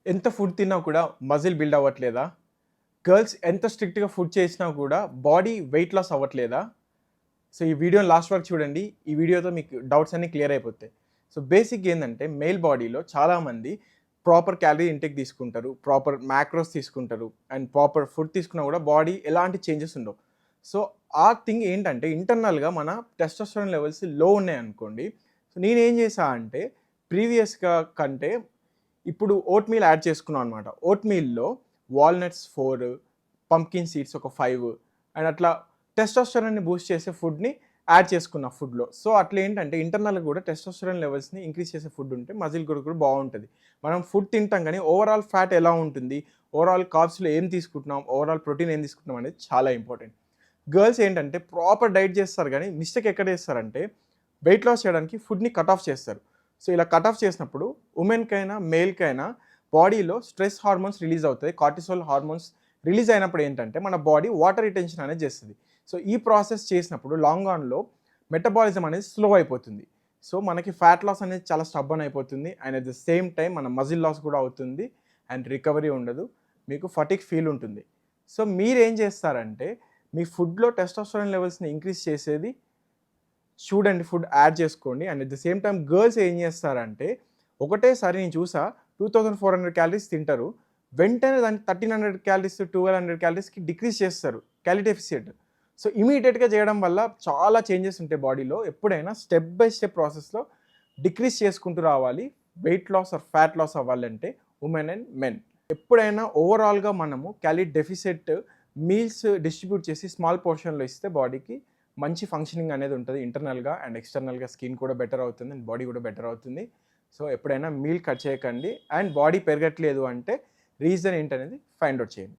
ఎంత ఫుడ్ తిన్నా కూడా మజిల్ బిల్డ్ అవ్వట్లేదా? గర్ల్స్ ఎంత స్ట్రిక్ట్‌గా ఫుడ్ చేసినా కూడా బాడీ వెయిట్ లాస్ అవ్వట్లేదా? సో, ఈ వీడియోని లాస్ట్ వరకు చూడండి. ఈ వీడియోతో మీకు డౌట్స్ అన్నీ క్లియర్ అయిపోతాయి. సో, బేసిక్‌గా ఏందంటే మేల్ బాడీలో చాలామంది ప్రాపర్ క్యాలరీ ఇంటేక్ తీసుకుంటారు. ప్రాపర్ మాక్రోస్ తీసుకుంటారు. అండ్ ప్రాపర్ ఫుడ్ తీసుకున్నా కూడా బాడీ ఎలాంటి చేంజెస్ ఉండవు. సో, ఆ థింగ్ ఏంటంటే ఇంటర్నల్‌గా మన టెస్టోస్టెరాన్ లెవెల్స్ లో ఉన్నాయనుకోండి. సో, నేనేం చేశా అంటే ప్రీవియస్‌గా కంటే ఇప్పుడు ఓట్ మీల్ యాడ్ చేసుకున్నాం అనమాట. ఓట్ మీల్‌లో వాల్‌నట్స్ 4, పంప్కిన్ సీడ్స్ ఒక 5 అండ్ అట్లా టెస్టోస్టెరాన్‌ని బూస్ట్ చేసే ఫుడ్‌ని యాడ్ చేసుకున్నా ఫుడ్‌లో. సో, అట్లా ఏంటంటే ఇంటర్నల్‌గా కూడా టెస్టోస్టెరాన్ లెవెల్స్‌ని ఇంక్రీజ్ చేసే ఫుడ్ ఉంటే మజిల్ గ్రోత్ కూడా బావుంటది. మనం ఫుడ్ తింటాం కానీ ఓవరాల్ ఫ్యాట్ ఎలా ఉంటుంది? ఓవరాల్ కార్బ్స్‌లో ఏం తీసుకుంటున్నాం? ఓవరాల్ ప్రోటీన్ ఏం తీసుకుంటున్నాం అనేది చాలా ఇంపార్టెంట్. గర్ల్స్ ఏంటంటే ప్రాపర్ డైట్ చేస్తారు కానీ మిస్టేక్ ఎక్కడ చేస్తారంటే వెయిట్ లాస్ చేయడానికి ఫుడ్‌ని కట్ ఆఫ్ చేస్తారు. సో, ఇలా కట్ ఆఫ్ చేసినప్పుడు వుమెన్‌కైనా, మేల్‌కైనా బాడీలో స్ట్రెస్ హార్మోన్స్ రిలీజ్ అవుతాయి. కార్టిసోల్ హార్మోన్స్ రిలీజ్ అయినప్పుడు ఏంటంటే మన బాడీ వాటర్ రిటెన్షన్ అనేది చేస్తది. సో, ఈ ప్రాసెస్ చేసినప్పుడు లాంగ్ రన్‌లో మెటబాలిజం అనేది స్లో అయిపోతుంది. సో, మనకి ఫ్యాట్ లాస్ అనేది చాలా స్టబ్బర్న్ అయిపోతుంది. And at the same time మన మజిల్ లాస్ కూడా అవుతుంది. అండ్ రికవరీ ఉండదు. మీకు ఫటిగ్ ఫీల్ ఉంటుంది. సో, మీరేం చేస్తారంటే మీ ఫుడ్‌లో టెస్టోస్టెరాన్ లెవెల్స్‌ని ఇంక్రీజ్ చేసేది చూడండి, ఫుడ్ యాడ్ చేసుకోండి. And at the same time girls ఏం చేస్తారంటే ఒకటేసారి నేను చూసా 2400 క్యాలరీస్ తింటారు. వెంటనే దాన్ని 1300 క్యాలరీస్, 1200 క్యాలరీస్‌కి డిక్రీజ్ చేస్తారు క్యాలరీ డెఫిసిట్. సో, ఇమ్మీడియేట్‌గా చేయడం వల్ల చాలా చేంజెస్ ఉంటాయి బాడీలో. ఎప్పుడైనా స్టెప్ బై స్టెప్ ప్రాసెస్‌లో డిక్రీజ్ చేసుకుంటూ రావాలి. Weight loss or fat loss అవ్వాలంటే వుమెన్ అండ్ మెన్. ఎప్పుడైనా ఓవరాల్‌గా మనము క్యాలరీ డెఫిసిట్ మీల్స్ డిస్ట్రిబ్యూట్ చేసి స్మాల్ పోర్షన్‌లో ఇస్తే బాడీకి మంచి ఫంక్షనింగ్ అనేది ఉంటుంది ఇంటర్నల్‌గా అండ్ ఎక్స్‌టర్నల్‌గా స్కిన్ కూడా బెటర్ అవుతుంది అండ్ బాడీ కూడా బెటర్ అవుతుంది. సో, ఎప్పుడైనా మీల్ కట్ చేయకండి. అండ్ బాడీ పెరగట్లేదు అంటే రీజన్ ఏంటనేది ఫైండ్ ఔట్ చేయండి.